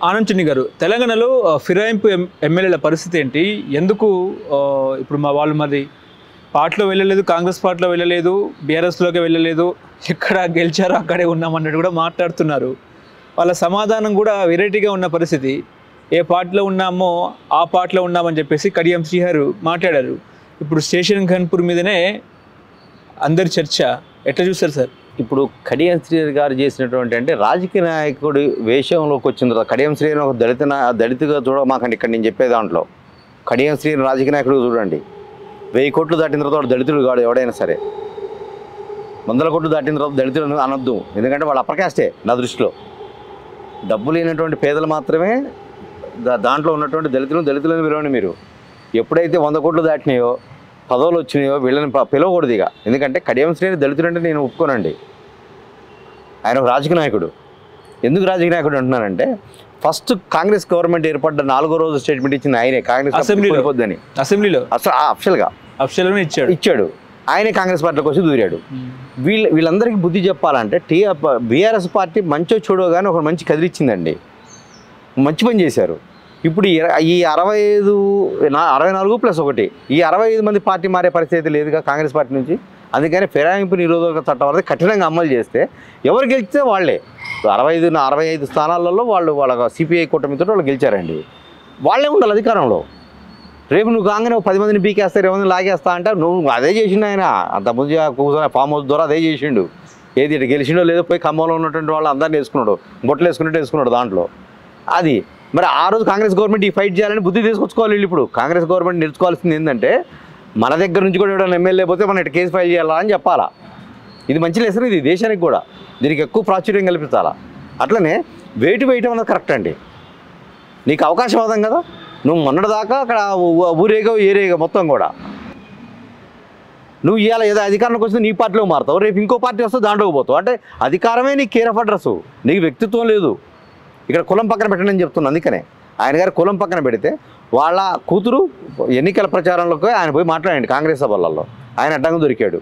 ఆనంద్ చిన్ని గారు, తెలంగాణలో ఫిరాయింపు ఎమ్మెల్యేల పరిస్థితి ఏంటి? ఎందుకు ఇప్పుడు వాళ్ళు మరి పార్టీలో వెళ్ళలేదు, కాంగ్రెస్ పార్టీలో వెళ్ళలేదు, బీఆర్ఎస్లోకి వెళ్ళలేదు, ఎక్కడ గెలిచారో అక్కడే ఉన్నామన్నట్టు కూడా మాట్లాడుతున్నారు. వాళ్ళ సమాధానం కూడా వెరైటీగా ఉన్న పరిస్థితి. ఏ పార్టీలో ఉన్నామో ఆ పార్టీలో ఉన్నామని చెప్పేసి కడియం శ్రీహర్ మాట్లాడారు. ఇప్పుడు స్టేషన్ ఘన్పూర్ మీదనే అందరి చర్చ. ఎట్లా చూస్తారు సార్? ఇప్పుడు కడియం శ్రీహర్ గారు చేసినటువంటి అంటే రాజకీయ నాయకుడి వేషంలోకి వచ్చిన తర్వాత కడియం శ్రీహర్ ఒక దళితుగా చూడమాకండి. ఇక్కడ నేను చెప్పే దాంట్లో కడియం శ్రీహర్ రాజకీయ నాయకుడు చూడండి. 1000 కోట్లు దాటిన తర్వాత దళితుడు కాడు ఎవడైనా సరే. 100 కోట్లు దాటిన తర్వాత దళితుడు అనొద్దు, ఎందుకంటే వాళ్ళు అప్పర్ కాస్టే నా దృష్టిలో. డబ్బు లేనటువంటి పేదలు మాత్రమే దాంట్లో ఉన్నటువంటి దళితులను పిలవండి మీరు. ఎప్పుడైతే 100 కోట్లు దాటినాయో, పదవులు వచ్చినాయో వీళ్ళని పిలవకూడదు ఇక. ఎందుకంటే కడియం శ్రీహర్ దళితుడు అంటే నేను ఒప్పుకోనండి. ఆయన ఒక రాజకీయ నాయకుడు. ఎందుకు రాజకీయ నాయకుడు అంటున్నానంటే, ఫస్ట్ కాంగ్రెస్ గవర్నమెంట్ ఏర్పడ్డ 4వ రోజు స్టేట్మెంట్ ఇచ్చింది ఆయనే. కాంగ్రెస్ అసెంబ్లీలో అసలు అఫిషియల్గా ఇచ్చాడు. ఆయనే కాంగ్రెస్ పార్టీలోకి వచ్చి దూరాడు. వీళ్ళందరికీ బుద్ధి చెప్పాలంటే బీఆర్ఎస్ పార్టీ మంచో చూడో కానీ ఒక మంచి కదిలిచ్చిందండి, మంచి పని చేశారు. ఇప్పుడు ఈ 64+1 ఈ 65 మంది పార్టీ మారే పరిస్థితి లేదుగా కాంగ్రెస్ పార్టీ నుంచి. అందుకని ఫిరాయింపు నిరోధక చట్టం అనేది కఠినంగా అమలు చేస్తే ఎవరు గెలిస్తే వాళ్ళే. 65 స్థానాలలో వాళ్ళ సిపిఐ కూటమితో వాళ్ళు గెలిచారండి. వాళ్ళే ఉండాలి అధికారంలో. రేపు నువ్వు కాగానే 10 మందిని పీకేస్తా, 20 మందిని లాగేస్తా అంటే నువ్వు అదే చేసిండు ఆయన. అంతకుముందు కూర్చొని ఫామ్ హౌస్ ద్వారా అదే చేసిండు. ఏది ఇటు గెలిచిండో లేదో పోయి ఖమ్మంలో ఉన్నటువంటి వాళ్ళు అందరినీ వేసుకున్నాడు, బొట్టలు వేసుకున్నాడు దాంట్లో. అది మరి ఆ రోజు కాంగ్రెస్ గవర్నమెంట్ ఈ ఫైట్ చేయాలని బుద్ధి తీసుకొచ్చుకోవాలి వీళ్ళు. ఇప్పుడు కాంగ్రెస్ గవర్నమెంట్ నేర్చుకోవాల్సింది ఏంటంటే, మన దగ్గర నుంచి కూడా ఎవరైనా ఎమ్మెల్యే పోతే మనం ఇటు కేసు ఫైల్ చేయాలా అని చెప్పాలా. ఇది మంచి లెసన్, ఇది దేశానికి కూడా. దీనికి ఎక్కువ ప్రాచుర్యం కల్పించాలా. అట్లనే వేయటం అన్నది కరెక్ట్ అండి. నీకు అవకాశం అవుతాం కదా, నువ్వు మొన్నటిదాకా అక్కడ ఊరేగా ఏరేగా మొత్తం కూడా నువ్వు ఇవాళ ఏదో అధికారంలోకి వస్తే నీ పార్టీలో మారుతావు, రేపు ఇంకో పార్టీ వస్తే దాంట్లోకి పోతావు. అంటే అధికారమే నీ కేర్ ఆఫ్ అడ్రస్, నీకు వ్యక్తిత్వం లేదు. ఇక్కడ కులం పక్కన పెట్టండి అని చెప్తున్నా. అందుకనే ఆయన గారు కులం పక్కన పెడితే వాళ్ళ కూతురు ఎన్నికల ప్రచారంలోకి ఆయన పోయి మాట్లాడండి కాంగ్రెస్ సభలలో. ఆయన అడ్డంగా దొరికాడు.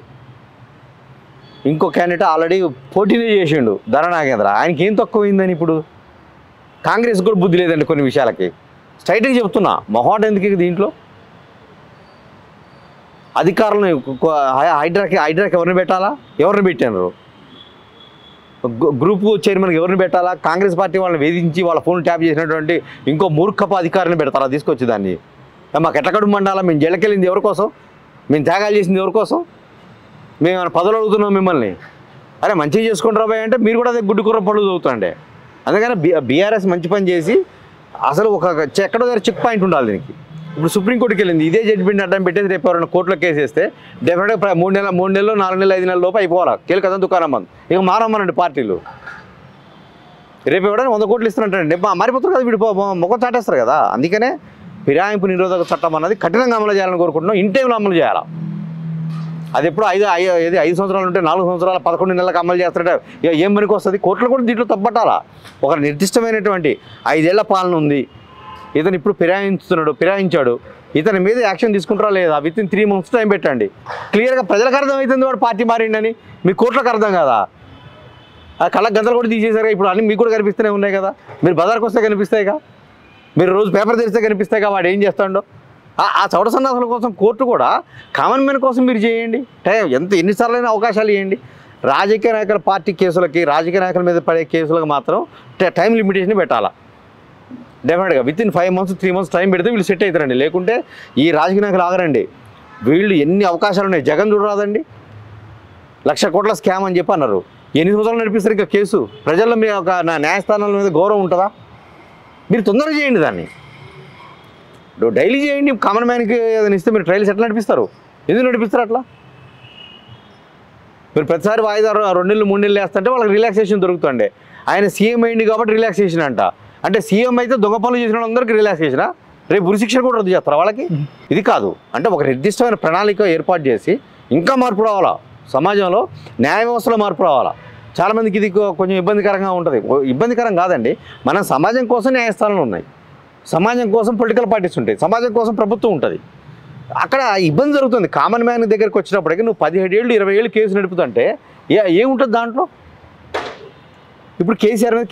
ఇంకో క్యాండిడేట్ ఆల్రెడీ పోటీనే చేసిండు, ధర నాగేంద్ర. ఆయనకి ఏం తక్కువైందని ఇప్పుడు కాంగ్రెస్ కూడా బుద్ధి లేదండి కొన్ని విషయాలకి. స్ట్రైట్గా చెప్తున్నా, మొహాట్ ఎందుకు దీంట్లో? అధికారులను హైడ్రాకి ఎవరిని పెట్టాలా? ఎవరిని పెట్టారు? గ్రూప్ చైర్మన్కి ఎవరిని పెట్టాలా? కాంగ్రెస్ పార్టీ వాళ్ళని వేధించి వాళ్ళ ఫోన్ ట్యాప్ చేసినటువంటి ఇంకో మూర్ఖపు అధికారిని పెడతారా తీసుకొచ్చి దాన్ని? మాకు ఎట్ల కడుపు మండాలా? మేము జైలుకెళ్ళింది ఎవరి కోసం? మేము త్యాగాలు చేసింది ఎవరి కోసం? మేము ఏమైనా పదవులు అడుగుతున్నాం మిమ్మల్ని? అరే మంచిగా చేసుకుంటారా బాయ్ అంటే మీరు కూడా అదే గుడ్డు కూర పళ్ళు చదువుతుండే. అందుకని బీఆర్ఎస్ మంచి పని చేసి అసలు ఎక్కడో దగ్గర చెక్ పాయింట్ ఉండాలి దీనికి. ఇప్పుడు సుప్రీంకోర్టుకి వెళ్ళింది, ఇదే జడ్జిమెంట్ అడ్డం పెట్టేసి రేపు ఎవరైనా కోర్టులో కేసు వేస్తే డెఫినెట్గా 3 నెలలు 4 నెలలు 5 నెలల లోపు అయిపోవాలా. కీలక దుకాణం బంద్. ఇక మారమ్మనండి పార్టీలు. రేపు ఎవరైనా 100 కోట్లు ఇస్తున్నట్టండి మారిపోతారు కదా, వీడి ముఖం చాటేస్తారు కదా. అందుకనే ఫిరాయింపు నిరోధక చట్టం అన్నది కఠినంగా అమలు చేయాలని కోరుకుంటున్నాం. ఇన్ టైంలో అమలు చేయాలా. అది ఎప్పుడు 5 సంవత్సరాలు ఉంటే 4 సంవత్సరాల 11 నెలలకు అమలు చేస్తారంటే ఇక ఏం పనికి వస్తుంది? కోర్టులు కూడా దీంట్లో తప్పట్టాలా. ఒక నిర్దిష్టమైనటువంటి 5 ఏళ్ల పాలన ఉంది, ఇతను ఇప్పుడు ఫిరాయించాడు, ఇతని మీద యాక్షన్ తీసుకుంటారా లేదా? విత్ ఇన్ 3 months టైం పెట్టండి. క్లియర్గా ప్రజలకు అర్థమవుతుంది వాడు పార్టీ మారిండని. మీ కోర్టులకు అర్థం కదా. ఆ కళ్ళ గంటలు కూడా తీసేసారు. ఇప్పుడు అన్నీ మీకు కూడా కనిపిస్తూనే ఉన్నాయి కదా. మీరు బజార్కి వస్తే కనిపిస్తాయిగా, మీరు రోజు పేపర్ తెరిస్తే కనిపిస్తాయిగా వాడు ఏం చేస్తాడో. ఆ చౌట సన్నాసుల కోసం కోర్టు కూడా కామన్ మ్యాన్ కోసం మీరు చేయండి. ఎన్నిసార్లైనా అవకాశాలు ఇవ్వండి. రాజకీయ నాయకుల పార్టీ కేసులకి, రాజకీయ నాయకుల మీద పడే కేసులకు మాత్రం టైం లిమిటేషన్ పెట్టాలా. డెఫినెట్గా with in 5 months 3 months time పెడితే వీళ్ళు సెట్ అవుతారండి. లేకుంటే ఈ రాజకీయ నాయకులు ఆగరండి. వీళ్ళు ఎన్ని అవకాశాలు ఉన్నాయి. జగన్ చూడరాదండి, 1,00,000 కోట్ల స్కామ్ అని చెప్పి అన్నారు. 8 సంవత్సరాలు నడిపిస్తారు ఇంకా కేసు. ప్రజల్లో మీ ఒక న్యాయస్థానాల మీద గౌరవం ఉంటుందా? మీరు తొందరగా చేయండి దాన్ని. డైలీ చేయండి. కామన్ మ్యాన్కి ఏదైనా ఇస్తే మీరు ట్రయల్స్ ఎట్లా నడిపిస్తారు? ఎందుకు నడిపిస్తారు అట్లా? మీరు ప్రతిసారి వాయిదా 2 నెలలు 3 నెలలు వేస్తుంటే వాళ్ళకి రిలాక్సేషన్ దొరుకుతుండే. ఆయన సీఎం అయింది కాబట్టి రిలాక్సేషన్ అంట. అంటే సీఎం అయితే దొంగ పనులు చేసిన వాళ్ళందరికీ రిలాక్సేషనా? రేపు ఉరిశిక్ష కూడా రద్దు చేస్తారా వాళ్ళకి? ఇది కాదు. అంటే ఒక నిర్దిష్టమైన ప్రణాళిక ఏర్పాటు చేసి ఇంకా మార్పు రావాలా. సమాజంలో న్యాయ వ్యవస్థలో మార్పు రావాలా. చాలామందికి ఇది కొంచెం ఇబ్బందికరంగా ఉంటుంది. ఇబ్బందికరం కాదండి, మన సమాజం కోసం న్యాయస్థానాలు ఉన్నాయి, సమాజం కోసం పొలిటికల్ పార్టీస్ ఉంటాయి, సమాజం కోసం ప్రభుత్వం ఉంటుంది. అక్కడ ఇబ్బంది జరుగుతుంది. కామన్ మ్యాన్ దగ్గరికి వచ్చినప్పటికీ నువ్వు 17 ఏళ్ళు 20 ఏళ్ళు కేసు నడుపుతుంటే ఏముంటుంది దాంట్లో? ఇప్పుడు కేసీఆర్ మీద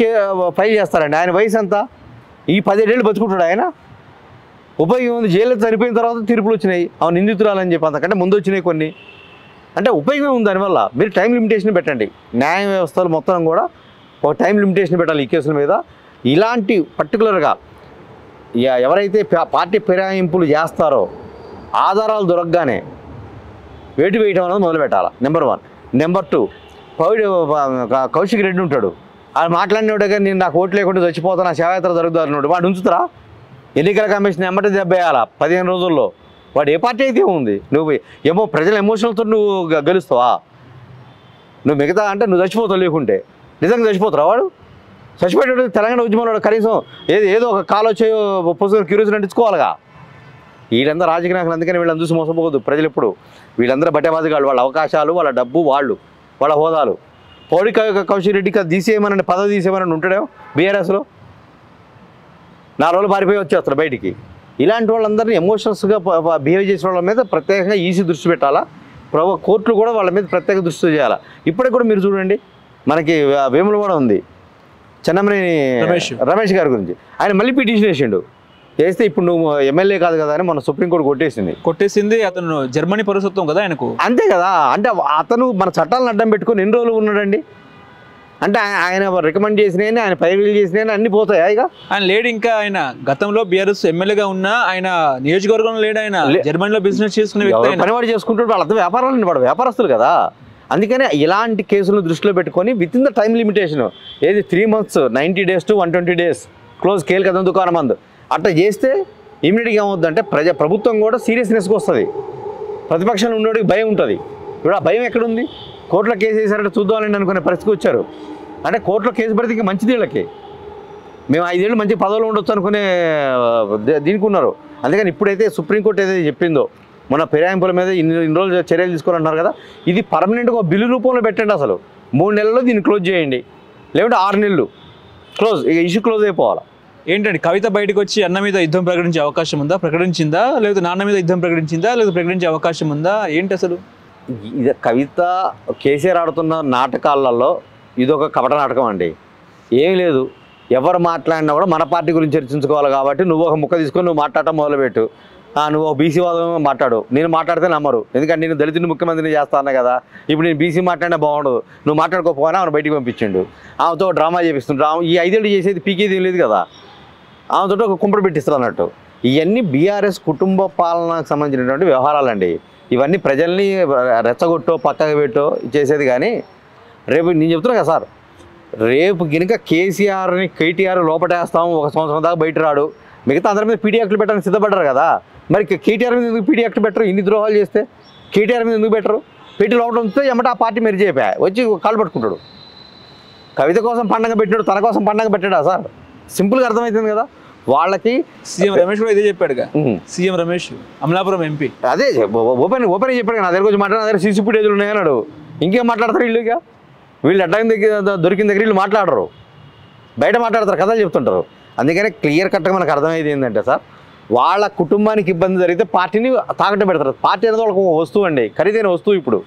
ఫైల్ చేస్తారండి. ఆయన వయసు ఎంత? ఈ 17 ఏళ్ళు బతుకుంటాడు ఆయన. ఉపయోగం ఉంది. జైల్లో చనిపోయిన తర్వాత తీర్పులు వచ్చినాయి, అవును నిందితురాలని చెప్పి, అంతకంటే ముందు వచ్చినాయి కొన్ని. అంటే ఉపయోగం ఉంది దానివల్ల. మీరు టైం లిమిటేషన్ పెట్టండి. న్యాయ వ్యవస్థలు మొత్తం కూడా ఒక టైం లిమిటేషన్ పెట్టాలి ఈ కేసుల మీద. ఇలాంటి పర్టికులర్గా ఎవరైతే పార్టీ ఫిరాయింపులు చేస్తారో ఆధారాలు దొరకగానే వేటు వేయటం అనేది మొదలు పెట్టాలి. నెంబర్ 1. నెంబర్ 2, కౌశిక్ రెడ్డి ఉంటాడు, ఆయన మాట్లాడినోడే కానీ నేను నాకు ఓట్లు లేకుండా చచ్చిపోతా, నా సేవాయాత్ర జరుగుతుంది అన్నాడు. వాడు ఉంచుతారా? ఎన్నికల కమిషన్ ఎమ్మటే దెబ్బేయాలా 15 రోజుల్లో. వాడు ఏ పార్టీ అయితే ఉంది, నువ్వు ఏమో ప్రజల ఎమోషనల్తో నువ్వు గెలుస్తావా? నువ్వు మిగతా అంటే నువ్వు చచ్చిపోతావు, లేకుంటే నిజంగా చచ్చిపోతారా? వాడు చచ్చిపోయేటప్పుడు తెలంగాణ ఉద్యమంలో కనీసం ఏదో ఒక కాలు వచ్చే పుస్తకం క్యూరియస్ అంటించుకోవాలిగా. వీళ్ళందరూ రాజకీయ నాయకులు, అందుకని వీళ్ళని చూసి మోసపోవద్దు ప్రజలు ఎప్పుడు. వీళ్ళందరూ బట్టేబాజుగాళ్ళు, వాళ్ళ అవకాశాలు, వాళ్ళ డబ్బు, వాళ్ళ హోదాలు. పౌడి కౌశిక్ రెడ్డికి అది తీసేయమని, పదవి తీసేయమని ఉంటాడేమో బీఆర్ఎస్లో. 4 రోజులు పారిపోయి వచ్చేస్తారు బయటికి. ఇలాంటి వాళ్ళందరినీ ఎమోషనల్స్గా బిహేవ్ చేసిన వాళ్ళ మీద ప్రత్యేకంగా ఈసీ దృష్టి పెట్టాలా, కోర్టులు కూడా వాళ్ళ మీద ప్రత్యేక దృష్టి చేయాలా. ఇప్పటికి కూడా మీరు చూడండి, మనకి వేములవాడ ఉంది, చెన్నమనేని రమేష్ గారి గురించి ఆయన మళ్ళీ పిటిషన్ వేసిండు. వేస్తే ఇప్పుడు నువ్వు ఎమ్మెల్యే కాదు కదా అని మన సుప్రీంకోర్టు కొట్టేసింది. అతను జర్మనీ పౌరసత్వం కదా ఆయనకు. అంతే కదా. అంటే అతను మన చట్టాలను అడ్డం పెట్టుకొని ఎన్ని రోజులు ఉన్నాడండి? అంటే ఆయన రికమెండ్ చేసినాయని, ఆయన పైరులు చేసినాయని అన్ని పోతాయి. ఆయన లేడు. ఇంకా ఆయన గతంలో బీఆర్ఎస్ ఎమ్మెల్యేగా ఉన్నా ఆయన నియోజకవర్గంలో లేడు. ఆయన జర్మనీలో బిజినెస్ చేసుకునే వ్యక్తి, పనివాడు చేసుకుంటాడు. వాళ్ళంతా వ్యాపారాలు, వాడు వ్యాపారస్తులు కదా. అందుకనే ఇలాంటి కేసులను దృష్టిలో పెట్టుకొని with in the time limitation, ఏది 3 months, 90 days to 120 days close కేల్ కదా దుకాణం మందు అట్లా చేస్తే ఇమీడియట్గా ఏమవుతుందంటే ప్రభుత్వం కూడా సీరియస్నెస్గా వస్తుంది. ప్రతిపక్షంలో ఉండేవాడికి భయం ఉంటుంది. ఇప్పుడు ఆ భయం ఎక్కడుంది? కోర్టులో కేసు వేసారంటే చూద్దామండి అనుకునే పరిస్థితికి వచ్చారు. అంటే కోర్టులో కేసు పడితే ఇంకా మంచిది వీళ్ళకి. మేము 5 ఏళ్ళు మంచి పదవులు ఉండొచ్చు అనుకునే దీనికి ఉన్నారు. అందుకని ఇప్పుడైతే సుప్రీంకోర్టు ఏదైతే చెప్పిందో, మన ఫిరాయింపుల మీద ఇన్ని రోజులు చర్యలు తీసుకోవాలన్నారు కదా, ఇది పర్మనెంట్గా బిల్లు రూపంలో పెట్టండి. అసలు 3 నెలల్లో దీన్ని క్లోజ్ చేయండి, లేకుంటే 6 నెలలు క్లోజ్, ఇక ఇష్యూ క్లోజ్ అయిపోవాలి. ఏంటండి, కవిత బయటకు వచ్చి అన్న మీద యుద్ధం ప్రకటించే అవకాశం ఉందా? ప్రకటించిందా? లేదా నాన్న మీద యుద్ధం ప్రకటించిందా? లేదా ప్రకటించే అవకాశం ఉందా? ఏంటి అసలు ఇది? కవిత కేసీఆర్ ఆడుతున్న నాటకాలలో ఇదొక కపట నాటకం అండి. ఏం లేదు, ఎవరు మాట్లాడినా కూడా మన పార్టీ గురించి చర్చించుకోవాలి కాబట్టి నువ్వు ఒక ముక్క తీసుకొని నువ్వు మాట్లాడటం మొదలుపెట్టు. నువ్వు బీసీ వాదం మాట్లాడు, నేను మాట్లాడితే నమ్మరు. ఎందుకంటే నేను దళితుని ముఖ్యమంత్రిని చేస్తాను కదా. ఇప్పుడు నేను బీసీ మాట్లాడినా బాగుండదు, నువ్వు మాట్లాడుకోకపోయినా ఆమెను బయటికి పంపించిండు. ఆమెతో డ్రామా చేపిస్తుంటారు. ఈ 5 ఏళ్ళు చేసేది పీకేది ఏం లేదు కదా. ఆమెతో ఒక కుంపటి పెట్టిస్తారు అన్నట్టు. ఇవన్నీ బీఆర్ఎస్ కుటుంబ పాలనకు సంబంధించినటువంటి వ్యవహారాలండి. ఇవన్నీ ప్రజల్ని రెచ్చగొట్టో పక్కకు పెట్టో చేసేది. కానీ రేపు నేను చెప్తున్నా కదా సార్, రేపు కనుక కేటీఆర్ లోపటేస్తాము, 1 సంవత్సరం దాకా బయట రాడు, మిగతా అందరి మీద పీడీ యాక్ట్లు పెట్టడానికి సిద్ధపడ్డారు కదా. మరి కేటీఆర్ మీద ఎందుకు పీడీ యాక్ట్ పెట్టరు? ఇన్ని ద్రోహాలు చేస్తే కేటీఆర్ మీద ఎందుకు పెట్టరు? పెట్టి లోపల ఉంచితే ఎమ్మట ఆ పార్టీ మెరిజ్ అయిపోయా వచ్చి కాళ్ళు పట్టుకుంటాడు. కవిత కోసం పండగ పెట్టాడు, తన కోసం పండగ పెట్టాడా సార్? సింపుల్గా అర్థమవుతుంది కదా వాళ్ళకి. సీఎం రమేష్ కూడా ఇదే చెప్పాడుగా. సీఎం రమేష్ అమలాపురం ఎంపీ అదే ఓపెన్ చెప్పాడు. నా దగ్గర కొంచెం మాట్లాడిన దగ్గర సీసీ ఫుటేజ్లు ఉన్నాయన్నాడు. ఇంకేం మాట్లాడతారు వీళ్ళు? ఇక వీళ్ళు అడ్డం దొరికిన దగ్గర వీళ్ళు మాట్లాడరు, బయట మాట్లాడతారు, కథలు చెప్తుంటారు. అందుకనే క్లియర్ కట్గా మనకు అర్థమయ్యేది ఏంటంటే సార్, వాళ్ళ కుటుంబానికి ఇబ్బంది జరిగితే పార్టీని తాకట్టు పెడతారు. పార్టీ అనేది వాళ్ళకి ఒక వస్తువు అండి, ఖరీదైన వస్తువు. ఇప్పుడు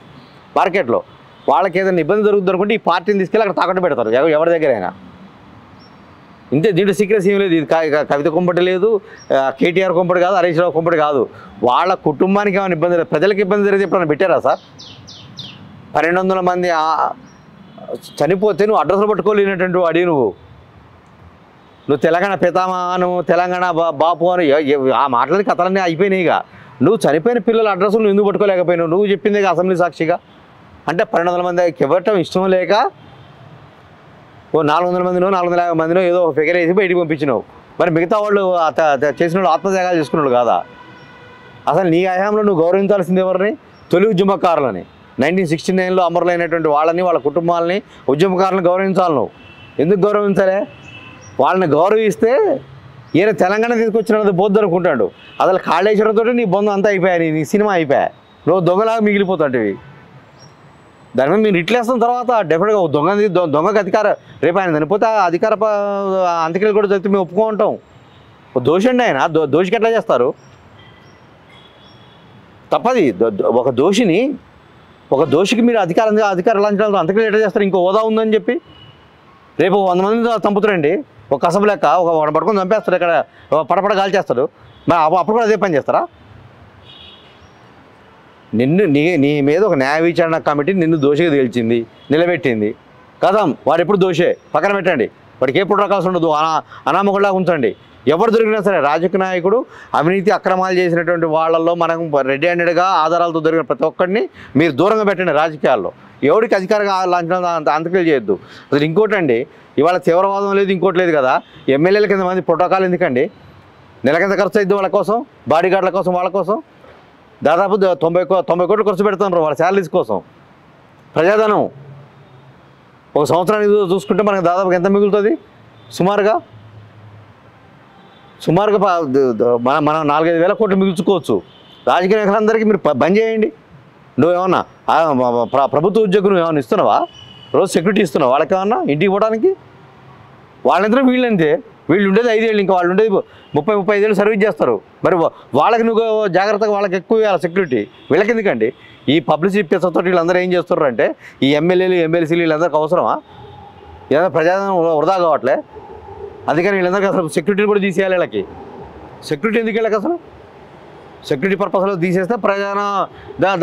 మార్కెట్లో వాళ్ళకి ఏదైనా ఇబ్బంది జరుగుతుంది అనుకుంటే ఈ పార్టీని తీసుకెళ్ళి అక్కడ తాకట్టు పెడతారు, ఎవరి దగ్గర అయినా. ఇంతే, దీంట్లో సీక్రెట్స్ ఏం లేదు. ఇది కవిత కుంపటి లేదు, కేటీఆర్ కుంపటి కాదు, హరీష్ రావు కుంపటి కాదు. వాళ్ళ కుటుంబానికి ఏమైనా ఇబ్బంది లేదు, ప్రజలకు ఇబ్బంది జరిగితే ఎప్పుడైనా పెట్టారా సార్? 1200 మంది చనిపోతే నువ్వు అడ్రస్లు పట్టుకోలేనటువంటి వాడి నువ్వు తెలంగాణ పితామహను, తెలంగాణ బాపు అని ఆ మాటలని కథలన్నీ అయిపోయినాయి. ఇక నువ్వు చనిపోయిన పిల్లల అడ్రస్లు ఎందుకు పట్టుకోలేకపోయినావు? నువ్వు చెప్పింది అసెంబ్లీ సాక్షిగా. అంటే 1200 మంది ఇవ్వటం ఇష్టం లేక 400 మందినో 450 మందినో ఏదో ఒక ఫిగర్ వేసి బయటికి పంపించినావు. మరి మిగతా వాళ్ళు చేసిన వాళ్ళు ఆత్మత్యాగాలు చేసుకున్నాడు కాదా? అసలు నీ హయాంలో నువ్వు గౌరవించాల్సింది ఎవరిని? తొలి ఉద్యమకారులని, 1969లో అమరులైనటువంటి వాళ్ళని, వాళ్ళ కుటుంబాలని, ఉద్యమకారులను గౌరవించాలి. నువ్వు ఎందుకు గౌరవించాలే? వాళ్ళని గౌరవిస్తే ఈయన తెలంగాణ తీసుకొచ్చినది బోద్దు అనుకుంటాడు. అసలు కాళేశ్వరంతో నీ బంధం అంతా అయిపోయాయి, నీ సినిమా అయిపోయా, నువ్వు దొంగలాగా మిగిలిపోతాంటివి. దాని మీద మీరు ఇట్లేస్తున్న తర్వాత డెఫినెట్గా దొంగకి అధికారం, రేపు ఆయన చనిపోతే అధికార అంత్యక్రియలు కూడా జరిగితే మేము ఒప్పుకుంటాం. దోషి అండి ఆయన, దోషికి ఎట్లా చేస్తారు? తప్పది. ఒక దోషికి మీరు అధికార లంచాలతో అంత్యక్రియలు ఎట్లా చేస్తారు? ఇంకో హోదా ఉందని చెప్పి రేపు 100 మంది చంపుతారండి. ఒక కసబు లెక్క ఒక పడుకొని చంపేస్తాడు, ఇక్కడ పడపడ గాలి చేస్తాడు. మరి అప్పుడు కూడా అదే పని చేస్తారా? నీ మీద ఒక న్యాయ విచారణ కమిటీ నిన్ను దోషిగా తేల్చింది, నిలబెట్టింది కదా. వాడు ఎప్పుడు దోషే, పక్కన పెట్టండి. వాడికి ఏ పుట్టకాల్సి ఉండదు, అనామకుల్లా ఉంచండి. ఎవరు దొరికినా సరే రాజకీయ నాయకుడు అవినీతి అక్రమాలు చేసినటువంటి వాళ్ళల్లో మనం రెడీ హ్యాండెడ్గా ఆధారాలతో దొరికిన ప్రతి ఒక్కరిని మీరు దూరంగా పెట్టండి. రాజకీయాల్లో ఎవరికి అధికారంగా లాంఛనం అంతకలు చేయొద్దు. అసలు ఇంకోటి అండి, ఇవాళ తీవ్రవాదం లేదు, ఇంకోటి లేదు కదా. ఎమ్మెల్యేల కింద మంది ప్రోటోకాల్ ఎందుకండి? నెల కింద ఖర్చు అవుతుంది వాళ్ళ కోసం, బాడీ గార్డుల కోసం, వాళ్ళ కోసం దాదాపు 90 కోట్లు ఖర్చు పెడుతున్నారు వాళ్ళ శాలరీస్ కోసం. ప్రజాధనం ఒక సంవత్సరానికి చూసుకుంటే మనకు దాదాపుగా ఎంత మిగులుతుంది? సుమారుగా మనం 4-5 వేల కోట్లు మిగుల్చుకోవచ్చు. రాజకీయ నాయకులందరికీ మీరు బంద్ చేయండి. నువ్వేమన్నా ప్రభుత్వ ఉద్యోగులు ఏమన్నా ఇస్తున్నావా? రోజు సెక్యూరిటీ ఇస్తున్నావు వాళ్ళకి ఏమన్నా ఇంటికి పోవడానికి? వాళ్ళందరూ వీళ్ళంతే. వీళ్ళు ఉండేది 5 ఏళ్ళు, ఇంకా వాళ్ళు ఉండేది 30-35 ఏళ్ళు సర్వీస్ చేస్తారు. మరి వాళ్ళకి నువ్వు జాగ్రత్తగా వాళ్ళకి ఎక్కువ ఇవ్వాలి సెక్యూరిటీ. వీళ్ళకి ఎందుకండి ఈ పబ్లిసిటీ పిచ్చతో? వీళ్ళందరూ ఏం చేస్తారు అంటే ఈ ఎమ్మెల్యేలు ఎమ్మెల్సీలు వీళ్ళందరికీ అవసరమా? ఏదైనా ప్రజాధనం వృధా కావట్లే, అందుకని వీళ్ళందరికీ అసలు సెక్యూరిటీని కూడా తీసేయాలి. వీళ్ళకి సెక్యూరిటీ ఎందుకు? వీళ్ళకి అసలు సెక్యూరిటీ పర్పస్లో తీసేస్తే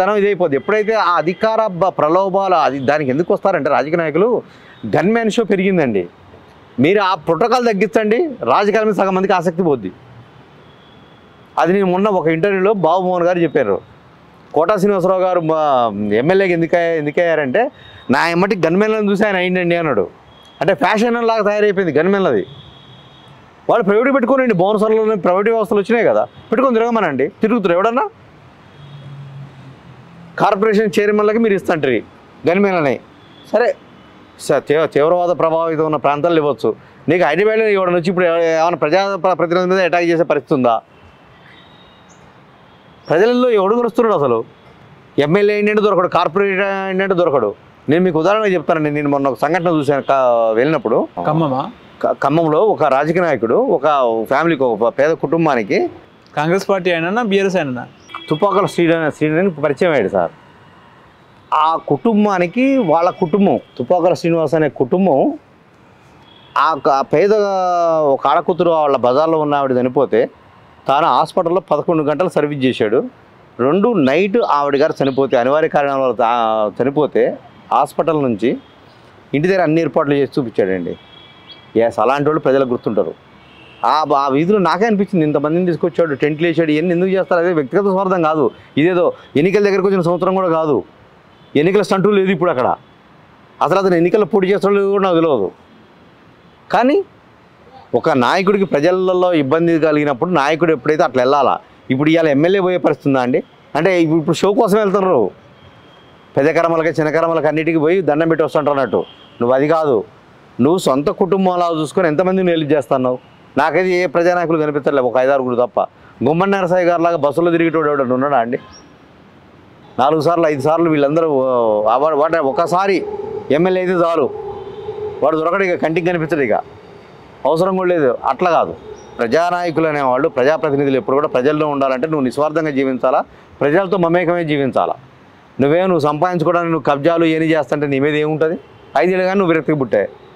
ధనం ఇది అయిపోద్ది. ఎప్పుడైతే ఆ అధికార ప్రలోభాలు దానికి ఎందుకు వస్తారంటే రాజకీయ నాయకులు, గన్మ్యాన్ షో పెరిగిందండి. మీరు ఆ ప్రోటోకాల్ తగ్గించండి, రాజకీయాల మీద సగం మందికి ఆసక్తి పోద్ది. అది నేను మొన్న ఒక ఇంటర్వ్యూలో బాబు మోహన్ గారు చెప్పారు. కోటా శ్రీనివాసరావు గారు ఎమ్మెల్యేకి ఎందుకయ్యారంటే నా ఎమ్మటి గన్మెన్లను చూసి ఆయన అయిందండి అన్నాడు. అంటే ఫ్యాషన్ లాగా తయారైపోయింది గన్మెన్లది. వాళ్ళు ప్రైవేట్ పెట్టుకోనండి, బోనసర్లో ప్రైవేట్ వ్యవస్థలు వచ్చినాయి కదా, పెట్టుకొని తిరగమనండి. తిరుగుతారు ఎవడన్నా? కార్పొరేషన్ చైర్మన్లకి మీరు ఇస్తుంటారు గన్మెన్లని. సరే తీవ్రవాద ప్రభావితం ఉన్న ప్రాంతాల్లో ఇవ్వచ్చు. నీకు హైదరాబాద్లో ఇవ్వడం వచ్చి ఇప్పుడు ఏమైనా ప్రతినిధి మీద అటాక్ చేసే పరిస్థితి ఉందా? ప్రజలలో ఎవడు దొరుకుతున్నాడు అసలు? ఎమ్మెల్యే ఏంటంటే దొరకడు, కార్పొరేట్ ఏంటంటే దొరకడు. నేను మీకు ఉదాహరణగా చెప్తానండి. నేను మొన్న ఒక సంఘటన చూశాను వెళ్ళినప్పుడు. ఖమ్మంలో ఒక రాజకీయ నాయకుడు ఒక ఫ్యామిలీకి, ఒక పేద కుటుంబానికి, కాంగ్రెస్ పార్టీ అయినా బీఆర్ఎస్ అయినా, తుపాకుల శ్రీని పరిచయం అయ్యాడు సార్. ఆ కుటుంబానికి వాళ్ళ కుటుంబం, తుపాకుల శ్రీనివాస్ అనే కుటుంబం, ఆ పేద ఒక ఆడకూతురు వాళ్ళ బజార్లో ఉన్న ఆవిడ చనిపోతే తాను హాస్పిటల్లో 11 గంటలు సర్వీస్ చేశాడు. 2 నైట్ ఆవిడ గారు చనిపోతే, అనివార్య కారణాల వల్ల చనిపోతే హాస్పిటల్ నుంచి ఇంటి దగ్గర అన్ని ఏర్పాట్లు చేసి చూపించాడండి. ఎస్, అలాంటి వాళ్ళు ప్రజలకు గుర్తుంటారు. ఆ వీధిలో నాకే అనిపించింది, ఇంతమందిని తీసుకొచ్చాడు, టెంట్లు వేసాడు, ఇవన్నీ ఎందుకు చేస్తారు? అదే వ్యక్తిగత స్వార్థం కాదు, ఇదేదో ఎన్నికల దగ్గరకు వచ్చిన సంవత్సరం కూడా కాదు. ఎన్నికల స్టంటు లేదు ఇప్పుడు అక్కడ. అసలు అతను ఎన్నికల్లో పోటీ చేస్తాడో కూడా నాకు తెలియదు. కానీ ఒక నాయకుడికి ప్రజలలో ఇబ్బంది కలిగినప్పుడు నాయకుడు ఎప్పుడైతే అట్లా వెళ్ళాలా. ఇప్పుడు ఇవాళ ఎమ్మెల్యే పోయే పరిస్థితి ఉందా అండి? అంటే ఇప్పుడు షో కోసం వెళ్తున్నారు. పెద్ద కర్మలకి చిన్న కర్మలకి అన్నిటికీ పోయి దండం పెట్టి వస్తుంటారు అన్నట్టు. నువ్వు అది కాదు, నువ్వు సొంత కుటుంబం అలా చూసుకొని ఎంతమందిని వెళ్ళి చేస్తున్నావు? నాకైతే ఏ ప్రజానాయకులు కనిపించట్లేదు, ఒక 5-6 తప్ప. గుమ్మడి నరసాయి గారు లాగా బస్సులో తిరిగేటోడు ఎవడన్నా ఉన్నాడా అండి? 4 సార్లు 5 సార్లు వీళ్ళందరూ ఒకసారి ఎమ్మెల్యే అయితే చాలు, వాడు దొరకడు, ఇక కంటికి కనిపించడు, ఇక అవసరం కూడా లేదు. అట్లా కాదు. ప్రజానాయకులు అనేవాళ్ళు, ప్రజాప్రతినిధులు ఎప్పుడు కూడా ప్రజల్లో ఉండాలంటే నువ్వు నిస్వార్థంగా జీవించాలా, ప్రజలతో మమేకమే జీవించాలా. నువ్వు సంపాదించుకోవడానికి నువ్వు కబ్జాలు ఏమి చేస్తుంటే నీ మీద ఏముంటుంది? 5 ఏళ్ళు కానీ నువ్వు విరక్తికి పుట్టాయి.